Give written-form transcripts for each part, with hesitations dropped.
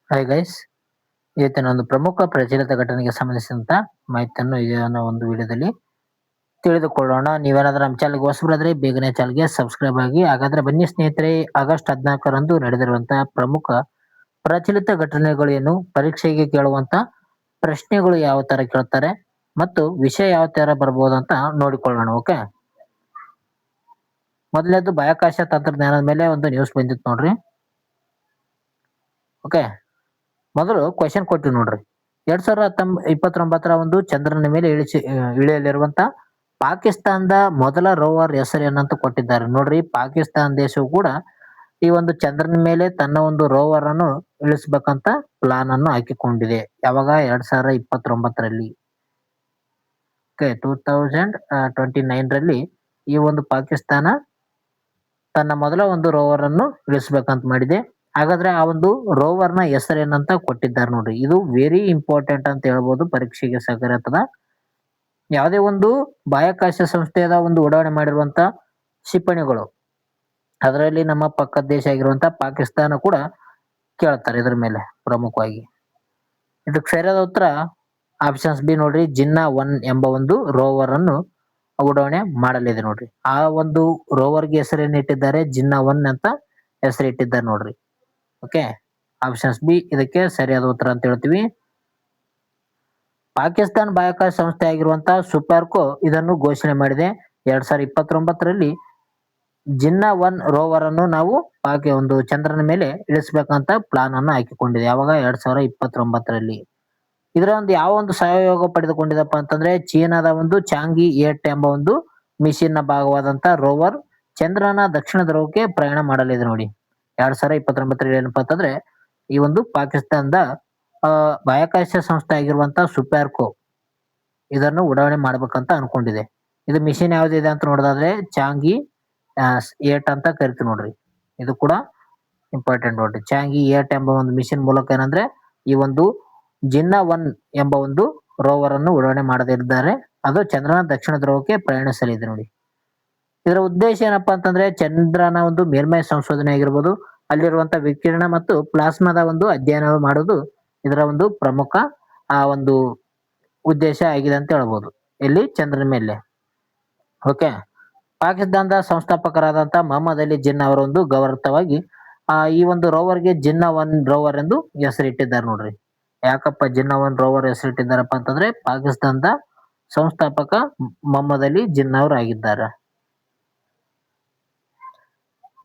Hi guys, ಇವತ್ತಿನ ಒಂದು ಪ್ರಮುಖ ಪ್ರಚಲಿತ ಘಟನೆಗೆ ಸಂಬಂಧಿಸಿದಂತ ಮಾಹಿತಿಯನ್ನು ಇದನ್ನ ಒಂದು ವಿಡಿಯೋದಲ್ಲಿ ತಿಳಿದುಕೊಳ್ಳೋಣ. ನೀವೇನಾದ್ರೂ ನಮ್ಮ ಚಾನಲ್ಗೆ ಹೊಸಬರಾದ್ರೆ ಬೇಗನೆ ಚಾನಲ್ಗೆ ಸಬ್ಸ್ಕ್ರೈಬ್ ಆಗಿ. ಹಾಗಾದ್ರೆ ಬನ್ನಿ ಸ್ನೇಹಿತರೆ, ಆಗಸ್ಟ್ 14ರಂದು ನಡೆದಿರುವಂತಹ ಪ್ರಮುಖ ಪ್ರಚಲಿತ ಘಟನೆಗಳು ಏನು, ಪರೀಕ್ಷೆಗೆ ಕೇಳುವಂತ ಪ್ರಶ್ನೆಗಳು ಯಾವ ತರ ಕೇಳ್ತಾರೆ ಮತ್ತು ವಿಷಯ ಯಾವ ತರ ಬರ್ಬೋದು ಅಂತ ನೋಡಿಕೊಳ್ಳೋಣ. ಓಕೆ, ಮೊದಲನೇದು ಬಾಹ್ಯಾಕಾಶ ತಂತ್ರಜ್ಞಾನದ ಮೇಲೆ ಒಂದು ನ್ಯೂಸ್ ಬಂದಿತ್ತು ನೋಡ್ರಿ. ಓಕೆ, ಮೊದಲು ಕ್ವೆಶನ್ ಕೊಟ್ಟಿವಿ ನೋಡ್ರಿ. 2029ರ ಒಂದು ಚಂದ್ರನ ಮೇಲೆ ಇಳಿಯಲಿರುವಂತ ಪಾಕಿಸ್ತಾನದ ಮೊದಲ ರೋವರ್ ಹೆಸರು ಏನಂತ ಕೊಟ್ಟಿದ್ದಾರೆ ನೋಡ್ರಿ. ಪಾಕಿಸ್ತಾನ ದೇಶವು ಕೂಡ ಈ ಒಂದು ಚಂದ್ರನ ಮೇಲೆ ತನ್ನ ಒಂದು ರೋವರ್ ಅನ್ನು ಇಳಿಸ್ಬೇಕಂತ ಪ್ಲಾನ್ ಅನ್ನು ಹಾಕಿಕೊಂಡಿದೆ. ಯಾವಾಗ? 2029ರಲ್ಲಿ. ಓಕೆ, 2029ರಲ್ಲಿ ಈ ಒಂದು ಪಾಕಿಸ್ತಾನ ತನ್ನ ಮೊದಲ ಒಂದು ರೋವರ್ ಅನ್ನು ಇಳಿಸ್ಬೇಕಂತ ಮಾಡಿದೆ. ಹಾಗಾದ್ರೆ ಆ ಒಂದು ರೋವರ್ ನ ಹೆಸರೇನಂತ ಕೊಟ್ಟಿದ್ದಾರೆ ನೋಡ್ರಿ. ಇದು ವೆರಿ ಇಂಪಾರ್ಟೆಂಟ್ ಅಂತ ಹೇಳ್ಬೋದು, ಪರೀಕ್ಷೆಗೆ ಸಹಕಾರಿಯಾಗ್ತದ. ಯಾವುದೇ ಒಂದು ಬಾಹ್ಯಾಕಾಶ ಸಂಸ್ಥೆಯ ಒಂದು ಉಡಾವಣೆ ಮಾಡಿರುವಂತ ಕ್ಷಿಪಣಿಗಳು, ಅದರಲ್ಲಿ ನಮ್ಮ ಪಕ್ಕದ ದೇಶ ಆಗಿರುವಂತ ಪಾಕಿಸ್ತಾನ ಕೂಡ ಕೇಳ್ತಾರೆ ಇದ್ರ ಮೇಲೆ ಪ್ರಮುಖವಾಗಿ. ಇದಕ್ಕೆ ಸರಿಯಾದ ಉತ್ತರ ಆಪ್ಷನ್ಸ್ ಬಿ ನೋಡ್ರಿ. ಜಿನ್ನಾ 1 ಎಂಬ ಒಂದು ರೋವರ್ ಅನ್ನು ಉಡಾವಣೆ ಮಾಡಲಿದೆ ನೋಡ್ರಿ. ಆ ಒಂದು ರೋವರ್ಗೆ ಹೆಸರೇನು ಇಟ್ಟಿದ್ದಾರೆ? ಜಿನ್ನಾ 1 ಅಂತ ಹೆಸರು ಇಟ್ಟಿದ್ದಾರೆ ನೋಡ್ರಿ. ಓಕೆ, ಆಪ್ಷನ್ಸ್ ಬಿ ಇದಕ್ಕೆ ಸರಿಯಾದ ಉತ್ತರ ಅಂತ ಹೇಳ್ತೀವಿ. ಪಾಕಿಸ್ತಾನ ಬಾಹ್ಯಾಕಾಶ ಸಂಸ್ಥೆ ಆಗಿರುವಂತಹ ಸುಪಾರ್ಕೋ ಇದನ್ನು ಘೋಷಣೆ ಮಾಡಿದೆ. 2029ರಲ್ಲಿ ಜಿನ್ನಾ 1 ರೋವರ್ ಅನ್ನು ನಾವು ಒಂದು ಚಂದ್ರನ ಮೇಲೆ ಇಳಿಸ್ಬೇಕಂತ ಪ್ಲಾನ್ ಅನ್ನು ಹಾಕಿಕೊಂಡಿದೆ. ಯಾವಾಗ? 2029ರಲ್ಲಿ. ಇದರ ಒಂದು ಯಾವ ಒಂದು ಸಹಯೋಗ ಪಡೆದುಕೊಂಡಿದಪ್ಪ ಅಂತಂದ್ರೆ ಚೀನಾದ ಒಂದು ಚಾಂಗಿ 8 ಎಂಬ ಒಂದು ಮಿಷಿನ್ ನ ಭಾಗವಾದಂತ ರೋವರ್ ಚಂದ್ರನ ದಕ್ಷಿಣ ಧ್ರುವಕ್ಕೆ ಪ್ರಯಾಣ ಮಾಡಲಿದೆ ನೋಡಿ. 2029ರಲ್ಲಿ ಏನಪ್ಪಾ ಅಂತಂದ್ರೆ ಈ ಒಂದು ಪಾಕಿಸ್ತಾನದ ಬಾಹ್ಯಾಕಾಶ ಸಂಸ್ಥೆ ಆಗಿರುವಂತ ಸುಪಾರ್ಕೋ ಇದನ್ನು ಉಡಾವಣೆ ಮಾಡ್ಬೇಕಂತ ಅನ್ಕೊಂಡಿದೆ. ಇದು ಮಿಷಿನ್ ಯಾವ್ದಿದೆ ಅಂತ ನೋಡೋದಾದ್ರೆ ಚಾಂಗಿ 8 ಅಂತ ಕರಿತೀವಿ ನೋಡ್ರಿ. ಇದು ಕೂಡ ಇಂಪಾರ್ಟೆಂಟ್ ನೋಡ್ರಿ. ಚಾಂಗಿ 8 ಎಂಬ ಒಂದು ಮಿಷಿನ್ ಮೂಲಕ ಏನಂದ್ರೆ ಈ ಒಂದು ಜಿನ್ನಾ 1 ಎಂಬ ಒಂದು ರೋವರ್ ಅನ್ನು ಉಡಾವಣೆ ಮಾಡದಿದ್ದಾರೆ. ಅದು ಚಂದ್ರನ ದಕ್ಷಿಣ ಧ್ರುವಕ್ಕೆ ಪ್ರಯಾಣಿಸಲಿದೆ ನೋಡಿ. ಇದರ ಉದ್ದೇಶ ಏನಪ್ಪಾ ಅಂತಂದ್ರೆ ಚಂದ್ರನ ಒಂದು ಮೇಲ್ಮೈ ಸಂಶೋಧನೆ ಆಗಿರ್ಬೋದು, ಅಲ್ಲಿರುವಂತ ವಿಕಿರಣ ಮತ್ತು ಪ್ಲಾಸ್ಮಾದ ಒಂದು ಅಧ್ಯಯನ ಮಾಡೋದು ಇದರ ಒಂದು ಪ್ರಮುಖ ಒಂದು ಉದ್ದೇಶ ಆಗಿದೆ ಅಂತ ಹೇಳ್ಬೋದು ಇಲ್ಲಿ ಚಂದ್ರನ ಮೇಲೆ. ಓಕೆ, ಪಾಕಿಸ್ತಾನದ ಸಂಸ್ಥಾಪಕರಾದಂತ ಮೊಹಮ್ಮದ್ ಅಲಿ ಜಿನ್ನಾ ಅವರ ಒಂದು ಗೌರವವಾಗಿ ಈ ಒಂದು ರೋವರ್ಗೆ ಜಿನ್ನಾ 1 ರೋವರ್ ಎಂದು ಹೆಸರಿಟ್ಟಿದ್ದಾರೆ ನೋಡ್ರಿ. ಯಾಕಪ್ಪ ಜಿನ್ನಾ 1 ರೋವರ್ ಹೆಸರಿಟ್ಟಿದ್ದಾರಪ್ಪ ಅಂತಂದ್ರೆ ಪಾಕಿಸ್ತಾನದ ಸಂಸ್ಥಾಪಕ ಮೊಹಮ್ಮದ್ ಅಲಿ ಜಿನ್ನಾ ಅವರು ಆಗಿದ್ದಾರೆ.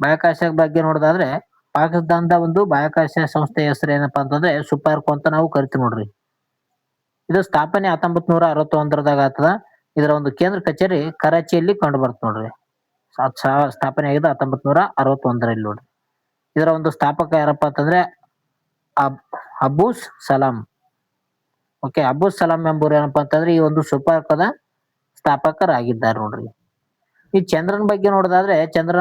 ಬಾಹ್ಯಾಕಾಶ ಬಗ್ಗೆ ನೋಡೋದಾದ್ರೆ ಪಾಕಿಸ್ತಾನದ ಒಂದು ಬಾಹ್ಯಾಕಾಶ ಸಂಸ್ಥೆ ಹೆಸರು ಏನಪ್ಪಾ ಅಂತಂದ್ರೆ ಸುಪಾರ್ಕೋ ಅಂತ ನಾವು ಕರಿತೀವಿ ನೋಡ್ರಿ. ಇದು ಸ್ಥಾಪನೆ 1961ದಾಗ ಆಗ್ತದ. ಇದರ ಒಂದು ಕೇಂದ್ರ ಕಚೇರಿ ಕರಾಚಿಯಲ್ಲಿ ಕಂಡು ಬರುತ್ತೆ ನೋಡ್ರಿ. ಸ್ಥಾಪನೆ ಆಗಿದೆ 1961ರಲ್ಲಿ ನೋಡ್ರಿ. ಇದರ ಒಂದು ಸ್ಥಾಪಕ ಯಾರಪ್ಪ ಅಂತಂದ್ರೆ ಅಬೂಸ್ ಸಲಾಂ. ಓಕೆ, ಅಬೂಸ್ ಸಲಾಂ ಎಂಬುವರು ಏನಪ್ಪಾ ಅಂತಂದ್ರೆ ಈ ಒಂದು ಸುಪಾರ್ಕದ ಸ್ಥಾಪಕರಾಗಿದ್ದಾರೆ ನೋಡ್ರಿ. ಈ ಚಂದ್ರನ ಬಗ್ಗೆ ನೋಡೋದಾದ್ರೆ ಚಂದ್ರ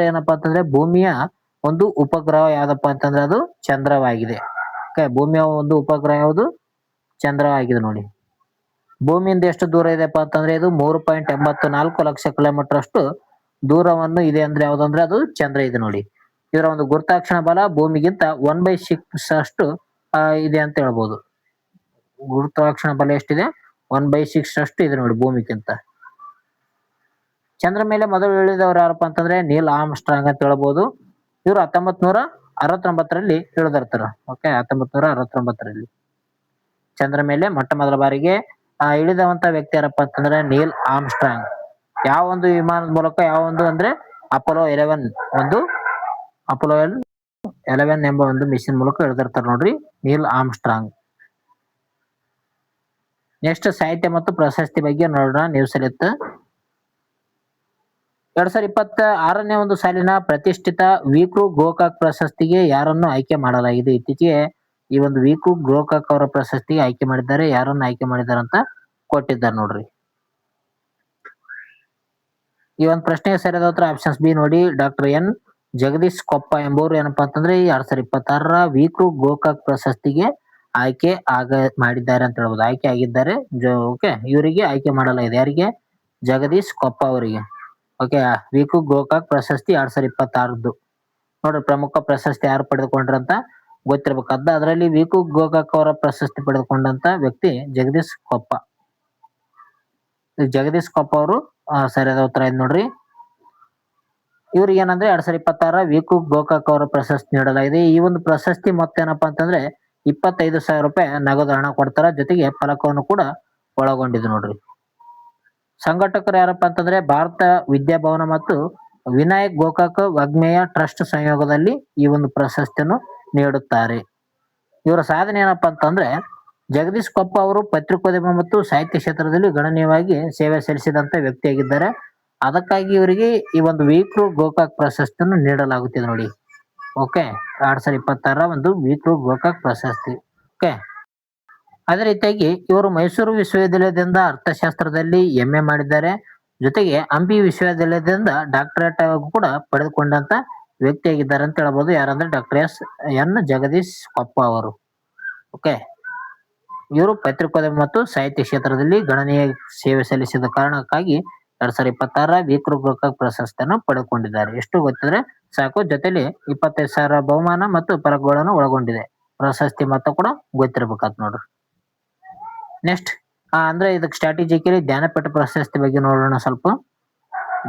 ಏನಪ್ಪಾ ಅಂತಂದ್ರೆ ಭೂಮಿಯ ಒಂದು ಉಪಗ್ರಹ ಯಾವ್ದಪ್ಪ ಅಂತಂದ್ರೆ ಅದು ಚಂದ್ರವಾಗಿದೆ. ಓಕೆ, ಭೂಮಿಯ ಒಂದು ಉಪಗ್ರಹ ಯಾವುದು? ಚಂದ್ರವಾಗಿದೆ ನೋಡಿ. ಭೂಮಿಯಿಂದ ಎಷ್ಟು ದೂರ ಇದೆಪ್ಪ ಅಂತಂದ್ರೆ ಇದು 3.84 ಲಕ್ಷ ಕಿಲೋಮೀಟರ್ ಅಷ್ಟು ದೂರವನ್ನು ಇದೆ ಅಂದ್ರೆ ಯಾವ್ದಂದ್ರೆ ಅದು ಚಂದ್ರ ಇದೆ ನೋಡಿ. ಇದರ ಒಂದು ಗುರುತ್ವಾಕರ್ಷಣ ಬಲ ಭೂಮಿಗಿಂತ 1/6 ಅಷ್ಟು ಇದೆ ಅಂತ ಹೇಳ್ಬೋದು. ಗುರುತ್ವಾಕರ್ಷಣ ಬಲ ಎಷ್ಟಿದೆ? 1/6 ಅಷ್ಟು ಇದೆ ನೋಡಿ ಭೂಮಿಗಿಂತ. ಚಂದ್ರ ಮೇಲೆ ಮೊದಲು ಇಳಿದವರು ಯಾರಪ್ಪ ಅಂತಂದ್ರೆ ನೀಲ್ ಆರ್ಮ್ಸ್ಟ್ರಾಂಗ್ ಅಂತ ಹೇಳ್ಬೋದು. ಇವರು 1969ರಲ್ಲಿ ಇಳಿದಿರ್ತಾರ. ಓಕೆ, 1969ರಲ್ಲಿ ಚಂದ್ರ ಮೇಲೆ ಮೊಟ್ಟ ಮೊದಲ ಬಾರಿಗೆ ಇಳಿದವಂತ ವ್ಯಕ್ತಿ ಯಾರಪ್ಪ ಅಂತಂದ್ರೆ ನೀಲ್ ಆರ್ಮ್ಸ್ಟ್ರಾಂಗ್. ಯಾವ ಒಂದು ವಿಮಾನದ ಮೂಲಕ? ಯಾವ ಒಂದು ಅಂದ್ರೆ ಅಪೋಲೋ 11 ಎಂಬ ಒಂದು ಮಿಷನ್ ಮೂಲಕ ಇಳಿದಿರ್ತಾರ ನೋಡ್ರಿ ನೀಲ್ ಆರ್ಮ್ಸ್ಟ್ರಾಂಗ್. ನೆಕ್ಸ್ಟ್ ಸಾಹಿತ್ಯ ಮತ್ತು ಪ್ರಶಸ್ತಿ ಬಗ್ಗೆ ನೋಡೋಣ. ನ್ಯೂಸ್ ಅಲ್ಲಿ 2026ನೇ ಒಂದು ಸಾಲಿನ ಪ್ರತಿಷ್ಠಿತ ವಿಕ್ರು ಗೋಕಾಕ್ ಪ್ರಶಸ್ತಿಗೆ ಯಾರನ್ನು ಆಯ್ಕೆ ಮಾಡಲಾಗಿದೆ? ಇತ್ತೀಚೆಗೆ ಈ ಒಂದು ವಿಕ್ರು ಗೋಕಾಕ್ ಅವರ ಪ್ರಶಸ್ತಿಗೆ ಆಯ್ಕೆ ಮಾಡಿದ್ದಾರೆ. ಯಾರನ್ನು ಆಯ್ಕೆ ಮಾಡಿದ್ದಾರೆ ಅಂತ ಕೊಟ್ಟಿದ್ದಾರೆ ನೋಡ್ರಿ. ಈ ಒಂದು ಪ್ರಶ್ನೆಗೆ ಸರಿಯಾದ ಉತ್ತರ ಆಪ್ಷನ್ಸ್ ಬಿ ನೋಡಿ. ಡಾಕ್ಟರ್ ಎನ್ ಜಗದೀಶ್ ಕೊಪ್ಪ ಎಂಬುವರು ಏನಪ್ಪಾ ಅಂತಂದ್ರೆ 2026ರ ವಿಕ್ರು ಗೋಕಾಕ್ ಪ್ರಶಸ್ತಿಗೆ ಆಯ್ಕೆ ಮಾಡಿದ್ದಾರೆ ಅಂತ ಹೇಳ್ಬೋದು. ಆಯ್ಕೆ ಆಗಿದ್ದಾರೆ. ಓಕೆ, ಇವರಿಗೆ ಆಯ್ಕೆ ಮಾಡಲಾಗಿದೆ. ಯಾರಿಗೆ? ಜಗದೀಶ್ ಕೊಪ್ಪ ಅವರಿಗೆ. ಓಕೆ, ವಿಕ್ರು ಗೋಕಾಕ್ ಪ್ರಶಸ್ತಿ 2026 ನೋಡ್ರಿ. ಪ್ರಮುಖ ಪ್ರಶಸ್ತಿ ಯಾರು ಪಡೆದುಕೊಂಡ್ರಂತ ಗೊತ್ತಿರಬೇಕಾದ. ಅದರಲ್ಲಿ ವಿಕು ಗೋಕಾಕ್ ಅವರ ಪ್ರಶಸ್ತಿ ಪಡೆದುಕೊಂಡಂತ ವ್ಯಕ್ತಿ ಜಗದೀಶ್ ಕೊಪ್ಪ. ಜಗದೀಶ್ ಕೊಪ್ಪ ಅವರು ಸರಿಯಾದ ಉತ್ತರ ಆಯ್ತು ನೋಡ್ರಿ. ಇವ್ರಿಗೆ ಏನಂದ್ರೆ 2026 ವಿಕು ಗೋಕಾಕ್ ಅವರ ಪ್ರಶಸ್ತಿ ನೀಡಲಾಗಿದೆ. ಈ ಒಂದು ಪ್ರಶಸ್ತಿ ಮತ್ತೇನಪ್ಪಾ ಅಂತಂದ್ರೆ 25,000 ರೂಪಾಯಿ ನಗದು ಹಣ ಕೊಡ್ತಾರ, ಜೊತೆಗೆ ಫಲಕವನ್ನು ಕೂಡ ಒಳಗೊಂಡಿದೆ ನೋಡ್ರಿ. ಸಂಘಟಕರು ಯಾರಪ್ಪ ಅಂತಂದ್ರೆ ಭಾರತ ವಿದ್ಯಾಭವನ ಮತ್ತು ವಿನಾಯಕ್ ಗೋಕಾಕ್ ವಾಗ್ಮೇಯ ಟ್ರಸ್ಟ್ ಸಂಯೋಗದಲ್ಲಿ ಈ ಒಂದು ಪ್ರಶಸ್ತಿಯನ್ನು ನೀಡುತ್ತಾರೆ. ಇವರ ಸಾಧನೆ ಏನಪ್ಪಾ ಅಂತಂದ್ರೆ ಜಗದೀಶ್ ಕೊಪ್ಪ ಅವರು ಪತ್ರಿಕೋದ್ಯಮ ಮತ್ತು ಸಾಹಿತ್ಯ ಕ್ಷೇತ್ರದಲ್ಲಿ ಗಣನೀಯವಾಗಿ ಸೇವೆ ಸಲ್ಲಿಸಿದಂತ ವ್ಯಕ್ತಿಯಾಗಿದ್ದಾರೆ. ಅದಕ್ಕಾಗಿ ಇವರಿಗೆ ಈ ಒಂದು ವಿಕ್ರು ಗೋಕಾಕ್ ಪ್ರಶಸ್ತಿಯನ್ನು ನೀಡಲಾಗುತ್ತಿದೆ ನೋಡಿ. ಓಕೆ, 2026 ಒಂದು ವಿಕ್ರು ಗೋಕಾಕ್ ಪ್ರಶಸ್ತಿ. ಓಕೆ, ಅದೇ ರೀತಿಯಾಗಿ ಇವರು ಮೈಸೂರು ವಿಶ್ವವಿದ್ಯಾಲಯದಿಂದ ಅರ್ಥಶಾಸ್ತ್ರದಲ್ಲಿ MA ಮಾಡಿದ್ದಾರೆ. ಜೊತೆಗೆ ಹಂಪಿ ವಿಶ್ವವಿದ್ಯಾಲಯದಿಂದ ಡಾಕ್ಟರೇಟ್ ಕೂಡ ಪಡೆದುಕೊಂಡಂತ ವ್ಯಕ್ತಿಯಾಗಿದ್ದಾರೆ ಅಂತ ಹೇಳ್ಬೋದು. ಯಾರಂದ್ರೆ ಡಾಕ್ಟರ್ ಎನ್ ಜಗದೀಶ್ ಕೊಪ್ಪ ಅವರು. ಓಕೆ, ಇವರು ಪತ್ರಿಕೋದ್ಯಮ ಮತ್ತು ಸಾಹಿತ್ಯ ಕ್ಷೇತ್ರದಲ್ಲಿ ಗಣನೀಯ ಸೇವೆ ಸಲ್ಲಿಸಿದ ಕಾರಣಕ್ಕಾಗಿ 2026 ವಿಕ್ರು ಗೋಕಾಕ್ ಪ್ರಶಸ್ತಿಯನ್ನು ಪಡೆದುಕೊಂಡಿದ್ದಾರೆ. ಎಷ್ಟು ಗೊತ್ತಿದ್ರೆ ಸಾಕು. ಜೊತೆಲಿ 25,000 ಬಹುಮಾನ ಮತ್ತು ಫಲಕಗಳನ್ನು ಒಳಗೊಂಡಿದೆ. ಪ್ರಶಸ್ತಿ ಮೊತ್ತ ಕೂಡ ಗೊತ್ತಿರ್ಬೇಕಾತ್ ನೋಡ್ರಿ. ನೆಕ್ಸ್ಟ್ ಅಂದ್ರೆ ಇದಕ್ಕೆ ಸ್ಟ್ರಾಟಜಿಕಲಿ ಜ್ಞಾನಪೀಠ ಪ್ರಶಸ್ತಿ ಬಗ್ಗೆ ನೋಡೋಣ ಸ್ವಲ್ಪ.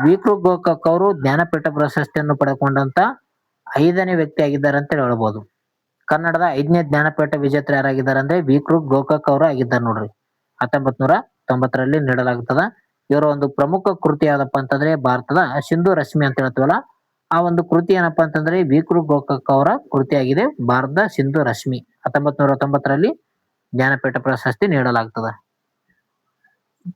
ವಿಕ್ರು ಗೋಕಾಕ್ ಅವರು ಜ್ಞಾನಪೀಠ ಪ್ರಶಸ್ತಿಯನ್ನು ಪಡೆದುಕೊಂಡಂತ 5ನೇ ವ್ಯಕ್ತಿ ಆಗಿದ್ದಾರೆ ಅಂತ ಹೇಳ್ಬೋದು. ಕನ್ನಡದ 5ನೇ ಜ್ಞಾನಪೀಠ ವಿಜೇತರು ಯಾರಾಗಿದ್ದಾರೆ ಅಂದ್ರೆ ವಿಕ್ರು ಗೋಕಾಕ್ ಅವರು ಆಗಿದ್ದಾರೆ ನೋಡ್ರಿ. 1990ರಲ್ಲಿ ನೀಡಲಾಗುತ್ತದ. ಇವರ ಒಂದು ಪ್ರಮುಖ ಕೃತಿ ಯಾವ್ದಪ್ಪ ಅಂತಂದ್ರೆ ಭಾರತದ ಸಿಂಧು ರಶ್ಮಿ ಅಂತ ಹೇಳ್ತೀವಲ್ಲ, ಆ ಒಂದು ಕೃತಿ ಏನಪ್ಪಾ ಅಂತಂದ್ರೆ ವಿಕ್ರು ಗೋಕಾಕ್ ಅವರ ಕೃತಿಯಾಗಿದೆ, ಭಾರತದ ಸಿಂಧು ರಶ್ಮಿ. 1990ರಲ್ಲಿ ಜ್ಞಾನಪೀಠ ಪ್ರಶಸ್ತಿ ನೀಡಲಾಗ್ತದ.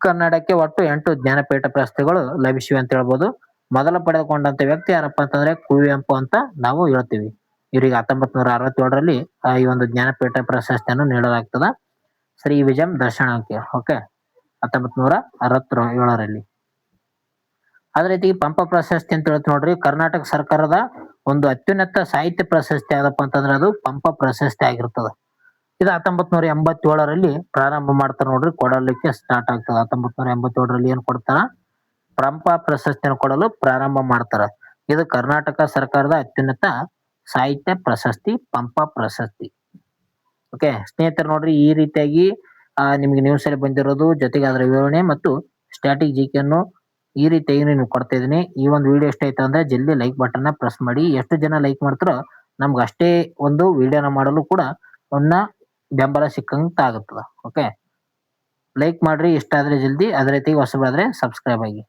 ಕನ್ನಡಕ್ಕೆ ಒಟ್ಟು 8 ಜ್ಞಾನಪೀಠ ಪ್ರಶಸ್ತಿಗಳು ಲಭಿಸಿವೆ ಅಂತ ಹೇಳ್ಬೋದು. ಮೊದಲ ಪಡೆದುಕೊಂಡಂತ ವ್ಯಕ್ತಿ ಯಾರಪ್ಪ ಅಂತಂದ್ರೆ ಕುವೆಂಪು ಅಂತ ನಾವು ಹೇಳ್ತೀವಿ. ಇವರಿಗೆ 1967ರಲ್ಲಿ ಈ ಒಂದು ಜ್ಞಾನಪೀಠ ಪ್ರಶಸ್ತಿಯನ್ನು ನೀಡಲಾಗ್ತದ. ಶ್ರೀ ವಿಜಯಂ ದರ್ಶನಕ್ಕೆ. ಓಕೆ, 1967ರಲ್ಲಿ. ಅದೇ ರೀತಿ ಪಂಪ ಪ್ರಶಸ್ತಿ ಅಂತ ಹೇಳ್ತೀವಿ ನೋಡ್ರಿ. ಕರ್ನಾಟಕ ಸರ್ಕಾರದ ಒಂದು ಅತ್ಯುನ್ನತ ಸಾಹಿತ್ಯ ಪ್ರಶಸ್ತಿ ಯಾವ್ದಪ್ಪ ಅಂತಂದ್ರೆ ಅದು ಪಂಪ ಪ್ರಶಸ್ತಿ ಆಗಿರ್ತದ. ಇದು 1987ರಲ್ಲಿ ಪ್ರಾರಂಭ ಮಾಡ್ತಾರ ನೋಡ್ರಿ, ಕೊಡಲಿಕ್ಕೆ ಸ್ಟಾರ್ಟ್ ಆಗ್ತದ. 1987ರಲ್ಲಿ ಏನ್ ಕೊಡ್ತಾರ, ಪಂಪ ಪ್ರಶಸ್ತಿಯನ್ನು ಕೊಡಲು ಪ್ರಾರಂಭ ಮಾಡ್ತಾರ. ಇದು ಕರ್ನಾಟಕ ಸರ್ಕಾರದ ಅತ್ಯುನ್ನತ ಸಾಹಿತ್ಯ ಪ್ರಶಸ್ತಿ ಪಂಪ ಪ್ರಶಸ್ತಿ. ಓಕೆ ಸ್ನೇಹಿತರೆ, ನೋಡ್ರಿ ಈ ರೀತಿಯಾಗಿ ನಿಮ್ಗೆ ನ್ಯೂಸ್ ಅಲ್ಲಿ ಬಂದಿರೋದು, ಜೊತೆಗೆ ಅದರ ವಿವರಣೆ ಮತ್ತು ಸ್ಟ್ಯಾಟಿಕ್ ಜಿಕೆಯನ್ನು ಈ ರೀತಿಯಾಗಿ ನೀವು ಕೊಡ್ತಾ ಇದೀನಿ. ಈ ಒಂದು ವಿಡಿಯೋ ಇಷ್ಟ ಆಯ್ತು ಅಂದ್ರೆ ಜಲ್ದಿ ಲೈಕ್ ಬಟನ್ ನ ಪ್ರೆಸ್ ಮಾಡಿ. ಎಷ್ಟು ಜನ ಲೈಕ್ ಮಾಡ್ತಾರೋ ನಮ್ಗೆ ಅಷ್ಟೇ ಒಂದು ವಿಡಿಯೋನ ಮಾಡಲು ಕೂಡ ಒಂದು ಬೆಂಬಲ ಸಿಕ್ಕಂತ ಆಗುತ್ತದ. ಓಕೆ, ಲೈಕ್ ಮಾಡ್ರಿ ಇಷ್ಟ ಆದ್ರೆ ಜಲ್ದಿ. ಅದೇ ರೀತಿ ಹೊಸಬಾದ್ರೆ ಸಬ್ಸ್ಕ್ರೈಬ್ ಆಗಿ.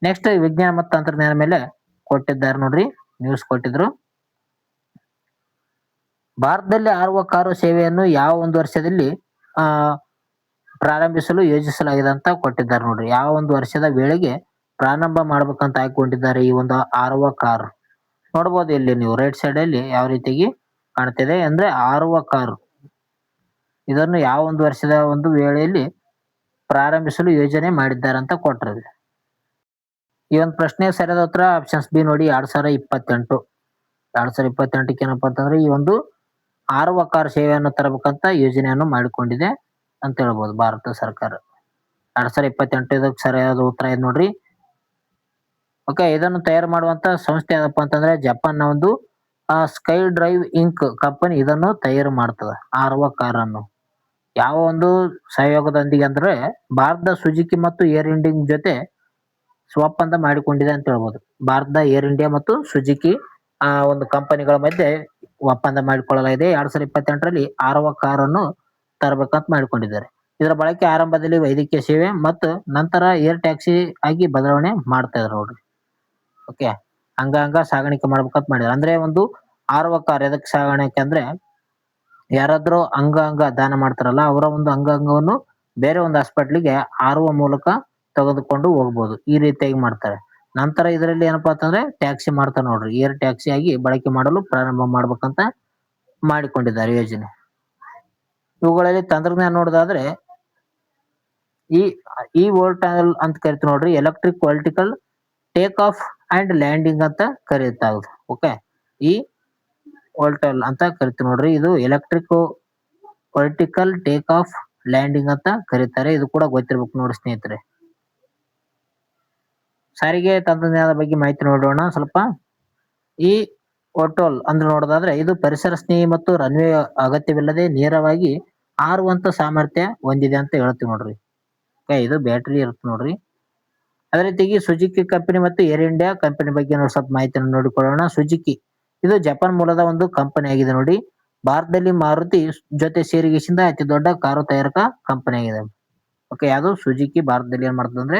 ನೆಕ್ಸ್ಟ್ ವಿಜ್ಞಾನ ಮತ್ತು ತಂತ್ರಜ್ಞಾನ ಮೇಲೆ ಕೊಟ್ಟಿದ್ದಾರೆ ನೋಡ್ರಿ, ನ್ಯೂಸ್ ಕೊಟ್ಟಿದ್ರು. ಭಾರತದಲ್ಲಿ ಹಾರುವ ಕಾರು ಸೇವೆಯನ್ನು ಯಾವ ಒಂದು ವರ್ಷದಲ್ಲಿ ಪ್ರಾರಂಭಿಸಲು ಯೋಜಿಸಲಾಗಿದೆ ಅಂತ ಕೊಟ್ಟಿದ್ದಾರೆ ನೋಡ್ರಿ. ಯಾವ ಒಂದು ವರ್ಷದ ವೇಳೆಗೆ ಪ್ರಾರಂಭ ಮಾಡ್ಬೇಕಂತ ಹಾಕೊಂಡಿದ್ದಾರೆ ಈ ಒಂದು ಹಾರುವ ಕಾರು. ನೋಡ್ಬೋದು ಇಲ್ಲಿ ನೀವು ರೈಟ್ ಸೈಡ್ ಅಲ್ಲಿ ಯಾವ ರೀತಿಯಾಗಿ ಕಾಣ್ತಿದೆ ಅಂದ್ರೆ ಹಾರುವ ಕಾರು. ಇದನ್ನು ಯಾವ ಒಂದು ವರ್ಷದ ಒಂದು ವೇಳೆಯಲ್ಲಿ ಪ್ರಾರಂಭಿಸಲು ಯೋಜನೆ ಮಾಡಿದ್ದಾರೆ ಅಂತ ಕೊಟ್ಟರು. ಈ ಒಂದು ಪ್ರಶ್ನೆ ಸರಿಯಾದ ಉತ್ತರ ಆಪ್ಷನ್ಸ್ ಬಿ ನೋಡಿ, 2028. 2028ಕ್ಕೆ ಏನಪ್ಪಾ ಅಂತಂದ್ರೆ ಈ ಒಂದು ಹಾರುವ ಕಾರ್ ಸೇವೆಯನ್ನು ತರಬೇಕಂತ ಯೋಜನೆಯನ್ನು ಮಾಡಿಕೊಂಡಿದೆ ಅಂತ ಹೇಳ್ಬೋದು ಭಾರತ ಸರ್ಕಾರ. 2028 ಇದಕ್ಕೆ ಸರಿಯಾದ ಉತ್ತರ ಇದೆ ನೋಡ್ರಿ. ಓಕೆ, ಇದನ್ನು ತಯಾರು ಮಾಡುವಂತ ಸಂಸ್ಥೆ ಯಾವ್ದಪ್ಪ ಅಂತಂದ್ರೆ ಜಪಾನ್ನ ಒಂದು ಸ್ಕೈ ಡ್ರೈವ್ ಇಂಕ್ ಕಂಪನಿ ಇದನ್ನು ತಯಾರು ಮಾಡ್ತದ ಹಾರುವ ಕಾರನ್ನು. ಯಾವ ಒಂದು ಸಹಯೋಗದೊಂದಿಗೆ ಅಂದ್ರೆ ಭಾರತದ ಸುಜುಕಿ ಮತ್ತು ಏರ್ ಇಂಡಿಯಾ ಜೊತೆ ಒಪ್ಪಂದ ಮಾಡಿಕೊಂಡಿದೆ ಅಂತ ಹೇಳ್ಬೋದು. ಭಾರತದ ಏರ್ ಇಂಡಿಯಾ ಮತ್ತು ಸುಜುಕಿ ಒಂದು ಕಂಪನಿಗಳ ಮಧ್ಯೆ ಒಪ್ಪಂದ ಮಾಡಿಕೊಳ್ಳಲಾಗಿದೆ. 2028ರಲ್ಲಿ ಹಾರುವ ಕಾರನ್ನು ತರಬೇಕಂತ ಮಾಡಿಕೊಂಡಿದ್ದಾರೆ. ಇದರ ಬಳಕೆ ಆರಂಭದಲ್ಲಿ ವೈದ್ಯಕೀಯ ಸೇವೆ ಮತ್ತು ನಂತರ ಏರ್ ಟ್ಯಾಕ್ಸಿ ಆಗಿ ಬದಲಾವಣೆ ಮಾಡ್ತಾ ಇದ್ದಾರೆ ನೋಡ್ರಿ. ಓಕೆ, ಹಂಗ ಸಾಗಾಣಿಕೆ ಮಾಡ್ಬೇಕಂತ ಮಾಡಿದ್ರು. ಅಂದ್ರೆ ಒಂದು ಹಾರುವ ಕಾರ್ ಎದಕ್ಕೆ ಸಾಗಾಣಿಕೆ ಅಂದ್ರೆ ಯಾರಾದ್ರೂ ಅಂಗಾಂಗ ದಾನ ಮಾಡ್ತಾರಲ್ಲ, ಅವರ ಒಂದು ಅಂಗಾಂಗವನ್ನು ಬೇರೆ ಒಂದು ಹಾಸ್ಪಿಟ್ಲಿಗೆ ಹಾರುವ ಮೂಲಕ ತೆಗೆದುಕೊಂಡು ಹೋಗ್ಬೋದು. ಈ ರೀತಿಯಾಗಿ ಮಾಡ್ತಾರೆ. ನಂತರ ಇದರಲ್ಲಿ ಏನಪ್ಪಾ ಅಂತಂದ್ರೆ ಟ್ಯಾಕ್ಸಿ ಮಾಡ್ತಾರೆ ನೋಡ್ರಿ, ಏರ್ ಟ್ಯಾಕ್ಸಿ ಆಗಿ ಬಳಕೆ ಮಾಡಲು ಪ್ರಾರಂಭ ಮಾಡ್ಬೇಕಂತ ಮಾಡಿಕೊಂಡಿದ್ದಾರೆ ಯೋಜನೆ. ಇವುಗಳಲ್ಲಿ ತಂತ್ರಜ್ಞಾನ ನೋಡೋದಾದ್ರೆ ಈ ವೋಲ್ಟಲ್ ಅಂತ ಕರಿತೀವಿ ನೋಡ್ರಿ, electric vertical take off and landing ಅಂತ ಕರೀತಾಗುತ್ತೆ. ಓಕೆ, ಈ ವೋಲ್ಟಲ್ ಅಂತ ಕರಿತೀವಿ ನೋಡ್ರಿ, ಇದು electric vertical take off landing ಅಂತ ಕರೀತಾರೆ. ಇದು ಕೂಡ ಗೊತ್ತಿರ್ಬೇಕು ನೋಡಿ ಸ್ನೇಹಿತರೆ. ಸಾರಿಗೆ ತಂತ್ರಜ್ಞಾನದ ಬಗ್ಗೆ ಮಾಹಿತಿ ನೋಡೋಣ ಸ್ವಲ್ಪ. ಈ ಓಟೋಲ್ ಅಂದ್ರೆ ನೋಡೋದಾದ್ರೆ ಇದು ಪರಿಸರ ಸ್ನೇಹಿ ಮತ್ತು ರನ್ವೇ ಅಗತ್ಯವಿಲ್ಲದೆ ನೇರವಾಗಿ ಹಾರುವಂತ ಸಾಮರ್ಥ್ಯ ಹೊಂದಿದೆ ಅಂತ ಹೇಳ್ತೀವಿ ನೋಡ್ರಿ. ಇದು ಬ್ಯಾಟ್ರಿ ಇರುತ್ತೆ ನೋಡ್ರಿ. ಅದೇ ರೀತಿಯಾಗಿ ಸುಜುಕಿ ಕಂಪನಿ ಮತ್ತು ಏರ್ ಇಂಡಿಯಾ ಕಂಪನಿ ಬಗ್ಗೆ ನೋಡಿ ಸ್ವಲ್ಪ ಮಾಹಿತಿಯನ್ನು ನೋಡಿಕೊಳ್ಳೋಣ. ಸುಜುಕಿ ಇದು ಜಪಾನ್ ಮೂಲದ ಒಂದು ಕಂಪನಿ ಆಗಿದೆ ನೋಡಿ. ಭಾರತದಲ್ಲಿ ಮಾರುತಿ ಜೊತೆ ಸೇರಿಗೆಸಿಂದ ಅತಿ ದೊಡ್ಡ ಕಾರು ತಯಾರಕ ಕಂಪನಿ ಆಗಿದೆ. ಯಾವುದು ಸುಜುಕಿ ಭಾರತದಲ್ಲಿ ಏನ್ ಮಾಡ್ತದೆ ಅಂದ್ರೆ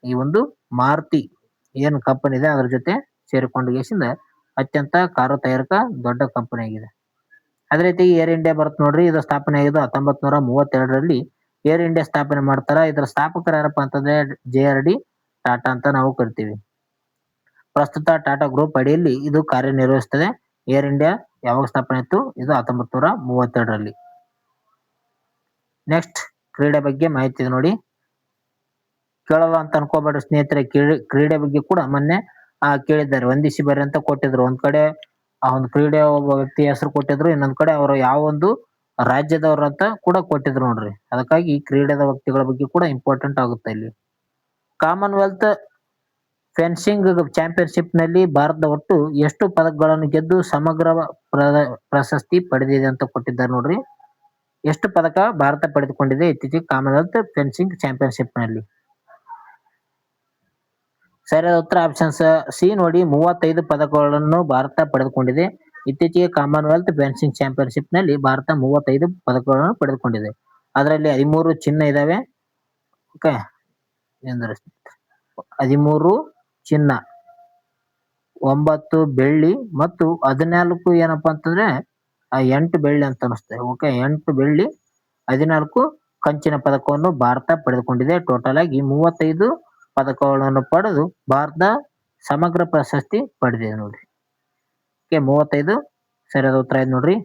ಈ ಒಂದು ಮಾರುತಿ ಏನು ಕಂಪನಿ ಇದೆ ಅದ್ರ ಜೊತೆ ಸೇರಿಕೊಂಡು ಅತ್ಯಂತ ಕಾರು ತಯಾರಕ ದೊಡ್ಡ ಕಂಪನಿ ಆಗಿದೆ. ಅದೇ ರೀತಿ ಏರ್ ಇಂಡಿಯಾ ಬರುತ್ತೆ ನೋಡ್ರಿ. ಇದು ಸ್ಥಾಪನೆ ಆಗಿದ್ದು 1932ರಲ್ಲಿ ಏರ್ ಇಂಡಿಯಾ ಸ್ಥಾಪನೆ ಮಾಡ್ತಾರ. ಇದರ ಸ್ಥಾಪಕರು ಯಾರಪ್ಪ ಅಂತಂದ್ರೆ JRD ಟಾಟಾ ಅಂತ ನಾವು ಕರಿತೀವಿ. ಪ್ರಸ್ತುತ ಟಾಟಾ ಗ್ರೂಪ್ ಅಡಿಯಲ್ಲಿ ಇದು ಕಾರ್ಯನಿರ್ವಹಿಸುತ್ತದೆ. ಏರ್ ಇಂಡಿಯಾ ಯಾವಾಗ ಸ್ಥಾಪನೆ ಆಯ್ತು? ಇದು 1932ರಲ್ಲಿ. ನೆಕ್ಸ್ಟ್ ಕ್ರೀಡೆ ಬಗ್ಗೆ ಮಾಹಿತಿ ಇದೆ ನೋಡಿ. ಕೇಳಲ್ಲ ಅಂತ ಅನ್ಕೋಬೇಡ್ರಿ ಸ್ನೇಹಿತರೆ. ಕ್ರೀಡೆ ಬಗ್ಗೆ ಕೂಡ ಮೊನ್ನೆ ಕೇಳಿದ್ದಾರೆ. ವಂದಿಸಿ ಬರ್ರಿ ಅಂತ ಕೊಟ್ಟಿದ್ರು. ಒಂದ್ ಕಡೆ ಆ ಒಂದು ಕ್ರೀಡೆ ಒಬ್ಬ ವ್ಯಕ್ತಿ ಹೆಸರು ಕೊಟ್ಟಿದ್ರು, ಇನ್ನೊಂದ್ ಕಡೆ ಅವರು ಯಾವ ಒಂದು ರಾಜ್ಯದವ್ರು ಅಂತ ಕೂಡ ಕೊಟ್ಟಿದ್ರು ನೋಡ್ರಿ. ಅದಕ್ಕಾಗಿ ಕ್ರೀಡೆದ ವ್ಯಕ್ತಿಗಳ ಬಗ್ಗೆ ಕೂಡ ಇಂಪಾರ್ಟೆಂಟ್ ಆಗುತ್ತೆ ಇಲ್ಲಿ. ಕಾಮನ್ವೆಲ್ತ್ ಫೆನ್ಸಿಂಗ್ ಚಾಂಪಿಯನ್ಶಿಪ್ ನಲ್ಲಿ ಭಾರತ ಒಟ್ಟು ಎಷ್ಟು ಪದಕಗಳನ್ನು ಗೆದ್ದು ಸಮಗ್ರ ಪ್ರಶಸ್ತಿ ಪಡೆದಿದೆ ಅಂತ ಕೊಟ್ಟಿದ್ದಾರೆ ನೋಡ್ರಿ. ಎಷ್ಟು ಪದಕ ಭಾರತ ಪಡೆದುಕೊಂಡಿದೆ ಇತ್ತೀಚೆಗೆ ಕಾಮನ್ವೆಲ್ತ್ ಫೆನ್ಸಿಂಗ್ ಚಾಂಪಿಯನ್ಶಿಪ್ ನಲ್ಲಿ? ಸರಿಯಾದ ಉತ್ತರ ಆಪ್ಷನ್ ಸಿ ನೋಡಿ, 35 ಪದಕಗಳನ್ನು ಭಾರತ ಪಡೆದುಕೊಂಡಿದೆ. ಇತ್ತೀಚೆಗೆ ಕಾಮನ್ವೆಲ್ತ್ ಫೆನ್ಸಿಂಗ್ ಚಾಂಪಿಯನ್ಶಿಪ್ ನಲ್ಲಿ ಭಾರತ 35 ಪದಕಗಳನ್ನು ಪಡೆದುಕೊಂಡಿದೆ. ಅದರಲ್ಲಿ 13 ಚಿನ್ನ ಇದಾವೆ. ಓಕೆ, 13 ಚಿನ್ನ, 9 ಬೆಳ್ಳಿ ಮತ್ತು 14 ಏನಪ್ಪಾ ಅಂತಂದ್ರೆ 8 ಬೆಳ್ಳಿ ಅಂತ ಅನಿಸ್ತದೆ. 8 ಬೆಳ್ಳಿ, 14 ಕಂಚಿನ ಪದಕವನ್ನು ಭಾರತ ಪಡೆದುಕೊಂಡಿದೆ. ಟೋಟಲ್ ಆಗಿ 35 ಪದಕಗಳನ್ನು ಪಡೆದು ಭಾರತ ಸಮಗ್ರ ಪ್ರಶಸ್ತಿ ಪಡೆದಿದೆ ನೋಡ್ರಿ. 35 ಸರಿಯಾದ ಉತ್ತರ ಆಯ್ತು ನೋಡ್ರಿ.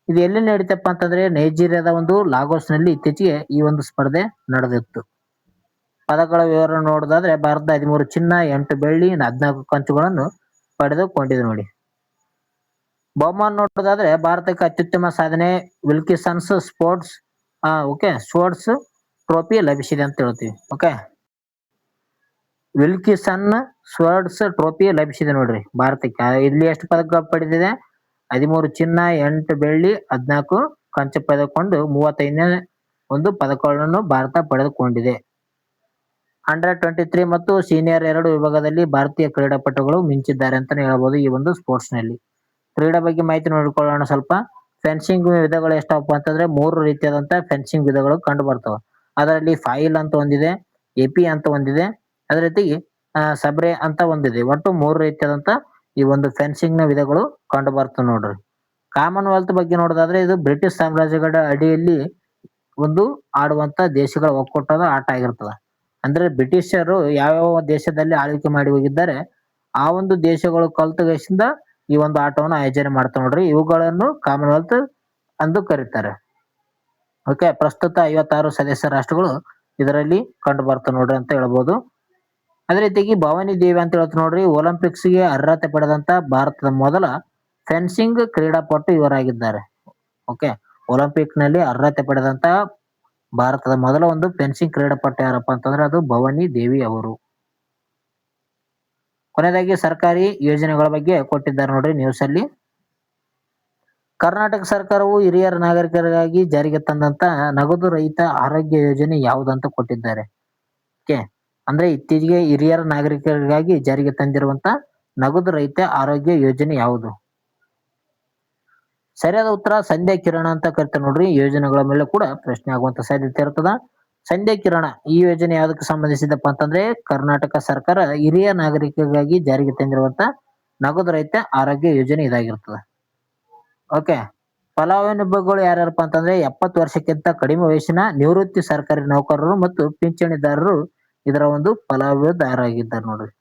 ಇದು ಎಲ್ಲಿ ನಡೀತಪ್ಪ ಅಂತಂದ್ರೆ ನೈಜೀರಿಯಾದ ಒಂದು ಲಾಗೋಸ್ ನಲ್ಲಿ ಇತ್ತೀಚೆಗೆ ಈ ಒಂದು ಸ್ಪರ್ಧೆ ನಡೆದಿತ್ತು. ಪದಕಗಳ ವಿವರ ನೋಡೋದಾದ್ರೆ ಭಾರತ 13 ಚಿನ್ನ, 8 ಬೆಳ್ಳಿ, 14 ಕಂಚುಗಳನ್ನು ಪಡೆದುಕೊಂಡಿದೆ ನೋಡಿ. ಬಹುಮಾನ ನೋಡೋದಾದ್ರೆ ಭಾರತಕ್ಕೆ ಅತ್ಯುತ್ತಮ ಸಾಧನೆ ವಿಲ್ಕಿಸನ್ಸ್ ಸ್ಪೋರ್ಟ್ಸ್ ಟ್ರೋಫಿ ಲಭಿಸಿದೆ ಅಂತ ಹೇಳ್ತೀವಿ. ವಿಲ್ಕಿಸನ್ ಸ್ಪೋರ್ಟ್ಸ್ ಟ್ರೋಫಿ ಲಭಿಸಿದೆ ನೋಡ್ರಿ ಭಾರತಕ್ಕೆ. ಇಲ್ಲಿ ಎಷ್ಟು ಪದಕ ಪಡೆದಿದೆ? 13 ಚಿನ್ನ, 8 ಬೆಳ್ಳಿ, 14 ಕಂಚು ಪಡೆದುಕೊಂಡು 35ನೇ ಒಂದು ಪದಕಗಳನ್ನು ಭಾರತ ಪಡೆದುಕೊಂಡಿದೆ. ಅಂಡರ್-23 ಮತ್ತು ಸೀನಿಯರ್ 2 ವಿಭಾಗದಲ್ಲಿ ಭಾರತೀಯ ಕ್ರೀಡಾಪಟುಗಳು ಮಿಂಚಿದ್ದಾರೆ ಅಂತಾನೆ ಹೇಳ್ಬೋದು ಈ ಒಂದು ಸ್ಪೋರ್ಟ್ಸ್ ನಲ್ಲಿ. ಕ್ರೀಡೆ ಬಗ್ಗೆ ಮಾಹಿತಿ ನೋಡಿಕೊಳ್ಳೋಣ ಸ್ವಲ್ಪ. ಫೆನ್ಸಿಂಗ್ ವಿಧಗಳು ಎಷ್ಟಪ್ಪ ಅಂತಂದ್ರೆ 3 ರೀತಿಯಾದಂತಹ ಫೆನ್ಸಿಂಗ್ ವಿಧಗಳು ಕಂಡು ಬರ್ತವೆ. ಅದರಲ್ಲಿ ಫಾಯಿಲ್ ಅಂತ ಒಂದಿದೆ, ಎಪಿ ಅಂತ ಒಂದಿದೆ, ಅದೇ ರೀತಿ ಸಬ್ರೆ ಅಂತ ಒಂದಿದೆ. ಒಟ್ಟು 3 ರೀತಿಯಾದಂತ ಈ ಒಂದು ಫೆನ್ಸಿಂಗ್ ನ ವಿಧಗಳು ಕಂಡು ಬರ್ತವೆ ನೋಡ್ರಿ. ಕಾಮನ್ವೆಲ್ತ್ ಬಗ್ಗೆ ನೋಡೋದಾದ್ರೆ ಇದು ಬ್ರಿಟಿಷ್ ಸಾಮ್ರಾಜ್ಯಗಳ ಅಡಿಯಲ್ಲಿ ಒಂದು ಆಡುವಂತ ದೇಶಗಳ ಒಕ್ಕೂಟದ ಆಟ ಆಗಿರ್ತದೆ. ಅಂದ್ರೆ ಬ್ರಿಟಿಷರು ಯಾವ್ಯಾವ ದೇಶದಲ್ಲಿ ಆಳ್ವಿಕೆ ಮಾಡಿ ಹೋಗಿದ್ದಾರೆ ಆ ಒಂದು ದೇಶಗಳು ಕಲ್ತುಗಳಿಸಿಂದ ಈ ಒಂದು ಆಟವನ್ನು ಆಯೋಜನೆ ಮಾಡ್ತಾರೆ ನೋಡ್ರಿ. ಇವುಗಳನ್ನು ಕಾಮನ್ವೆಲ್ತ್ ಎಂದು ಕರೀತಾರೆ. ಪ್ರಸ್ತುತ 56 ಸದಸ್ಯ ರಾಷ್ಟ್ರಗಳು ಇದರಲ್ಲಿ ಕಂಡು ಬರ್ತವೆ ನೋಡ್ರಿ ಅಂತ ಹೇಳ್ಬೋದು. ಅದೇ ರೀತಿಯಾಗಿ ಭವಾನಿ ದೇವಿ ಅಂತ ಹೇಳ್ತಾರೆ ನೋಡ್ರಿ. ಒಲಿಂಪಿಕ್ಸ್ ಗೆ ಅರ್ಹತೆ ಪಡೆದಂತ ಭಾರತದ ಮೊದಲ ಫೆನ್ಸಿಂಗ್ ಕ್ರೀಡಾಪಟು ಇವರಾಗಿದ್ದಾರೆ. ಒಲಿಂಪಿಕ್ ನಲ್ಲಿ ಅರ್ಹತೆ ಪಡೆದಂತ ಭಾರತದ ಮೊದಲ ಒಂದು ಫೆನ್ಸಿಂಗ್ ಕ್ರೀಡಾಪಟು ಯಾರಪ್ಪ ಅಂತಂದ್ರೆ ಅದು ಭವಾನಿ ದೇವಿ ಅವರು. ಕೊನೆಯದಾಗಿ ಸರ್ಕಾರಿ ಯೋಜನೆಗಳ ಬಗ್ಗೆ ಕೊಟ್ಟಿದ್ದಾರೆ ನೋಡ್ರಿ ನ್ಯೂಸ್ ಅಲ್ಲಿ. ಕರ್ನಾಟಕ ಸರ್ಕಾರವು ಹಿರಿಯರ ನಾಗರಿಕರಿಗಾಗಿ ಜಾರಿಗೆ ತಂದಂತ ನಗದು ರಹಿತ ಆರೋಗ್ಯ ಯೋಜನೆ ಯಾವುದಂತ ಕೊಟ್ಟಿದ್ದಾರೆ. ಅಂದ್ರೆ ಇತ್ತೀಚೆಗೆ ಹಿರಿಯರ ನಾಗರಿಕರಿಗಾಗಿ ಜಾರಿಗೆ ತಂದಿರುವಂತ ನಗದು ರಹಿತ ಆರೋಗ್ಯ ಯೋಜನೆ ಯಾವುದು? ಸರಿಯಾದ ಉತ್ತರ ಸಂಧ್ಯಾ ಕಿರಣ ಅಂತ ಕರಿತಾರೆ ನೋಡ್ರಿ. ಯೋಜನೆಗಳ ಮೇಲೆ ಕೂಡ ಪ್ರಶ್ನೆ ಆಗುವಂತ ಸಾಧ್ಯತೆ ಇರ್ತದ. ಸಂಧ್ಯಾ ಕಿರಣ ಈ ಯೋಜನೆ ಯಾವುದಕ್ಕೆ ಸಂಬಂಧಿಸಿದಪ್ಪ ಅಂತಂದ್ರೆ ಕರ್ನಾಟಕ ಸರ್ಕಾರ ಹಿರಿಯ ನಾಗರಿಕರಿಗಾಗಿ ಜಾರಿಗೆ ತಂದಿರುವಂತ ನಗದು ರಹಿತ ಆರೋಗ್ಯ ಯೋಜನೆ ಇದಾಗಿರ್ತದೆ. ಫಲಾನುಭವಿಗಳು ಯಾರ್ಯಾರಪ್ಪ ಅಂತಂದ್ರೆ 70 ವರ್ಷಕ್ಕಿಂತ ಕಡಿಮೆ ವಯಸ್ಸಿನ ನಿವೃತ್ತಿ ಸರ್ಕಾರಿ ನೌಕರರು ಮತ್ತು ಪಿಂಚಣಿದಾರರು ಇದರ ಒಂದು ಫಲಾನುಭವಿದಾರರಾಗಿದ್ದಾರೆ ನೋಡ್ರಿ.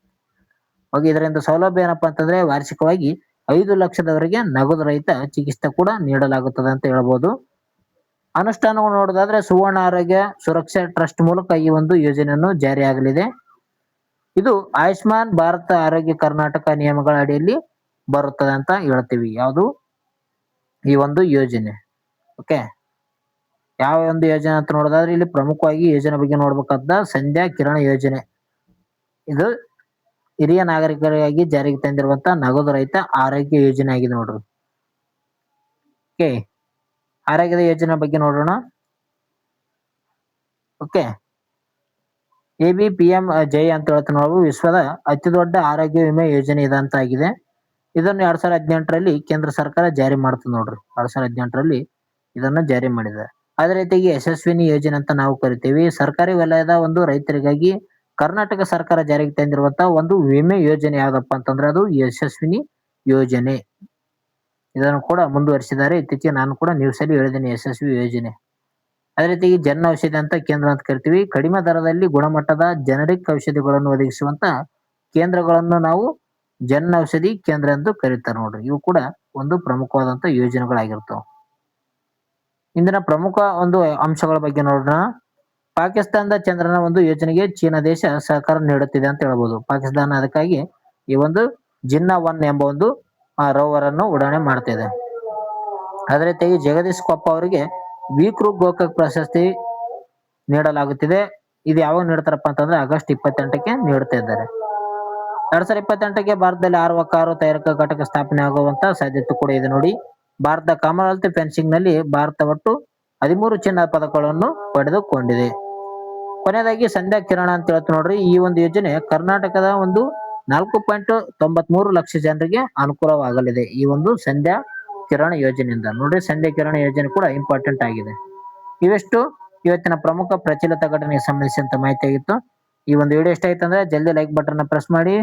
ಇದರಿಂದ ಸೌಲಭ್ಯ ಏನಪ್ಪಾ ಅಂತಂದ್ರೆ ವಾರ್ಷಿಕವಾಗಿ 5 ಲಕ್ಷದವರೆಗೆ ನಗದು ರಹಿತ ಚಿಕಿತ್ಸೆ ಕೂಡ ನೀಡಲಾಗುತ್ತದೆ ಅಂತ ಹೇಳ್ಬೋದು. ಅನುಷ್ಠಾನವನ್ನು ನೋಡೋದಾದ್ರೆ ಸುವರ್ಣ ಆರೋಗ್ಯ ಸುರಕ್ಷಾ ಟ್ರಸ್ಟ್ ಮೂಲಕ ಈ ಒಂದು ಯೋಜನೆಯನ್ನು ಜಾರಿಯಾಗಲಿದೆ. ಇದು ಆಯುಷ್ಮಾನ್ ಭಾರತ ಆರೋಗ್ಯ ಕರ್ನಾಟಕ ನಿಯಮಗಳ ಅಡಿಯಲ್ಲಿ ಬರುತ್ತದೆ ಅಂತ ಹೇಳ್ತೀವಿ. ಯಾವುದು ಈ ಒಂದು ಯೋಜನೆ? ಯಾವ ಒಂದು ಯೋಜನೆ ಅಂತ ನೋಡೋದಾದ್ರೆ ಇಲ್ಲಿ ಪ್ರಮುಖವಾಗಿ ಯೋಜನೆ ಬಗ್ಗೆ ನೋಡ್ಬೇಕಾದ ಸಂಧ್ಯಾ ಕಿರಣ ಯೋಜನೆ. ಹಿರಿಯ ನಾಗರಿಕರಿಗಾಗಿ ಜಾರಿಗೆ ತಂದಿರುವಂತ ನಗದು ರಹಿತ ಆರೋಗ್ಯ ಯೋಜನೆ ಆಗಿದೆ ನೋಡ್ರಿ. ಓಕೆ, ಆರೋಗ್ಯದ ಯೋಜನೆ ಬಗ್ಗೆ ನೋಡೋಣ. ಓಕೆ, ABPM ಜೈ ಅಂತ ಹೇಳ್ತಾ ನಾವು ವಿಶ್ವದ ಅತಿ ದೊಡ್ಡ ಆರೋಗ್ಯ ವಿಮೆ ಯೋಜನೆ ಇದಂತ ಆಗಿದೆ. ಇದನ್ನು 2018ರಲ್ಲಿ ಕೇಂದ್ರ ಸರ್ಕಾರ ಜಾರಿ ಮಾಡ್ತದೆ ನೋಡ್ರಿ. 2018ರಲ್ಲಿ ಇದನ್ನ ಜಾರಿ ಮಾಡಿದೆ. ಅದೇ ರೀತಿಯಾಗಿ ಯಶಸ್ವಿನಿ ಯೋಜನೆ ಅಂತ ನಾವು ಕರಿತೀವಿ. ಸರ್ಕಾರಿ ವಲಯದ ಒಂದು ರೈತರಿಗಾಗಿ ಕರ್ನಾಟಕ ಸರ್ಕಾರ ಜಾರಿಗೆ ತಂದಿರುವಂತಹ ಒಂದು ವಿಮೆ ಯೋಜನೆ ಯಾವ್ದಪ್ಪ ಅಂತಂದ್ರೆ ಅದು ಯಶಸ್ವಿನಿ ಯೋಜನೆ. ಇದನ್ನು ಕೂಡ ಮುಂದುವರಿಸಿದ್ದಾರೆ. ಇತ್ತೀಚೆಗೆ ನಾನು ಕೂಡ ನ್ಯೂಸ್ ಅಲ್ಲಿ ಹೇಳಿದ್ದೀನಿ ಯಶಸ್ವಿ ಯೋಜನೆ. ಅದೇ ರೀತಿ ಜನ್ ಔಷಧಿ ಅಂತ ಕೇಂದ್ರ ಅಂತ ಕರಿತೀವಿ. ಕಡಿಮೆ ದರದಲ್ಲಿ ಗುಣಮಟ್ಟದ ಜನರಿಕ್ ಔಷಧಿಗಳನ್ನು ಒದಗಿಸುವಂತ ಕೇಂದ್ರಗಳನ್ನು ನಾವು ಜನ್ ಔಷಧಿ ಕೇಂದ್ರ ಎಂದು ಕರೀತಾರೆ ನೋಡ್ರಿ. ಇವು ಕೂಡ ಒಂದು ಪ್ರಮುಖವಾದಂತ ಯೋಜನೆಗಳಾಗಿರ್ತಾವ. ಇಂದಿನ ಪ್ರಮುಖ ಒಂದು ಅಂಶಗಳ ಬಗ್ಗೆ ನೋಡೋಣ. ಪಾಕಿಸ್ತಾನದ ಚಂದ್ರನ ಒಂದು ಯೋಜನೆಗೆ ಚೀನಾ ದೇಶ ಸಹಕಾರ ನೀಡುತ್ತಿದೆ ಅಂತ ಹೇಳ್ಬೋದು. ಪಾಕಿಸ್ತಾನ ಅದಕ್ಕಾಗಿ ಈ ಒಂದು ಜಿನ್ನಾ-1 ಎಂಬ ಒಂದು ರೋವರ್ ಅನ್ನು ಉಡಾವಣೆ ಮಾಡ್ತಿದೆ. ಅದೇ ರೀತಿಯಾಗಿ ಜಗದೀಶ್ ಕೊಪ್ಪ ಅವರಿಗೆ ವಿಕ್ರು ಗೋಕಾಕ್ ಪ್ರಶಸ್ತಿ ನೀಡಲಾಗುತ್ತಿದೆ. ಇದು ಯಾವಾಗ ನೀಡ್ತಾರಪ್ಪ ಅಂತಂದ್ರೆ ಆಗಸ್ಟ್ 28ಕ್ಕೆ ನೀಡ್ತಾ ಇದ್ದಾರೆ. 2028ಕ್ಕೆ ಭಾರತದಲ್ಲಿ ಆರ್ವ ಕಾರು ತಯಾರಕ ಘಟಕ ಸ್ಥಾಪನೆ ಆಗುವಂತ ಸಾಧ್ಯತೆ ಕೂಡ ಇದೆ ನೋಡಿ. ಭಾರತ ಕಾಮನ್ವೆಲ್ತ್ ಫೆನ್ಸಿಂಗ್ ನಲ್ಲಿ ಭಾರತ ಒಟ್ಟು 13 ಚಿನ್ನದ ಪದಕಗಳನ್ನು ಪಡೆದುಕೊಂಡಿದೆ. ಕೊನೆಯದಾಗಿ ಸಂಧ್ಯಾ ಕಿರಣ ಅಂತ ಹೇಳ್ತು ನೋಡ್ರಿ. ಈ ಒಂದು ಯೋಜನೆ ಕರ್ನಾಟಕದ ಒಂದು 4.93 ಲಕ್ಷ ಜನರಿಗೆ ಅನುಕೂಲವಾಗಲಿದೆ. ಈ ಒಂದು ಸಂಧ್ಯಾ ಕಿರಣ ಯೋಜನೆಯಿಂದ ನೋಡ್ರಿ. ಸಂಧ್ಯಾ ಕಿರಣ ಯೋಜನೆ ಕೂಡ ಇಂಪಾರ್ಟೆಂಟ್ ಆಗಿದೆ. ಇವೆಷ್ಟು ಇವತ್ತಿನ ಪ್ರಮುಖ ಪ್ರಚಲಿತ ಘಟನೆಗೆ ಸಂಬಂಧಿಸಿದಂತ ಮಾಹಿತಿ ಆಗಿತ್ತು. ಈ ಒಂದು ವಿಡಿಯೋ ಇಷ್ಟ ಆಯ್ತು ಅಂದ್ರೆ ಜಲ್ದಿ ಲೈಕ್ ಬಟನ್ ಪ್ರೆಸ್ ಮಾಡಿ.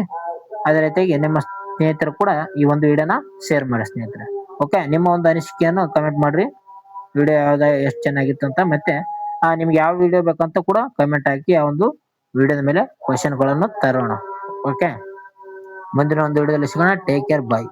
ಅದೇ ರೀತಿಯಾಗಿ ನಿಮ್ಮ ಸ್ನೇಹಿತರು ಕೂಡ ಈ ಒಂದು ವಿಡಿಯೋನ ಶೇರ್ ಮಾಡಿ ಸ್ನೇಹಿತರೆ. ಓಕೆ, ನಿಮ್ಮ ಒಂದು ಅನಿಸಿಕೆಯನ್ನು ಕಮೆಂಟ್ ಮಾಡ್ರಿ. ವಿಡಿಯೋ ಯಾವ್ದ ಎಷ್ಟು ಚೆನ್ನಾಗಿತ್ತು ಅಂತ. ಮತ್ತೆ ನಿಮ್ಗೆ ಯಾವ ವಿಡಿಯೋ ಬೇಕಂತ ಕೂಡ ಕಮೆಂಟ್ ಹಾಕಿ ಆ ಒಂದು ವಿಡಿಯೋದ ಮೇಲೆ ಕ್ವಶನ್ಗಳನ್ನು ತರೋಣ. ಓಕೆ, ಮುಂದಿನ ಒಂದು ವಿಡಿಯೋದಲ್ಲಿ ಸಿಗೋಣ. ಟೇಕ್ ಕೇರ್, ಬಾಯ್.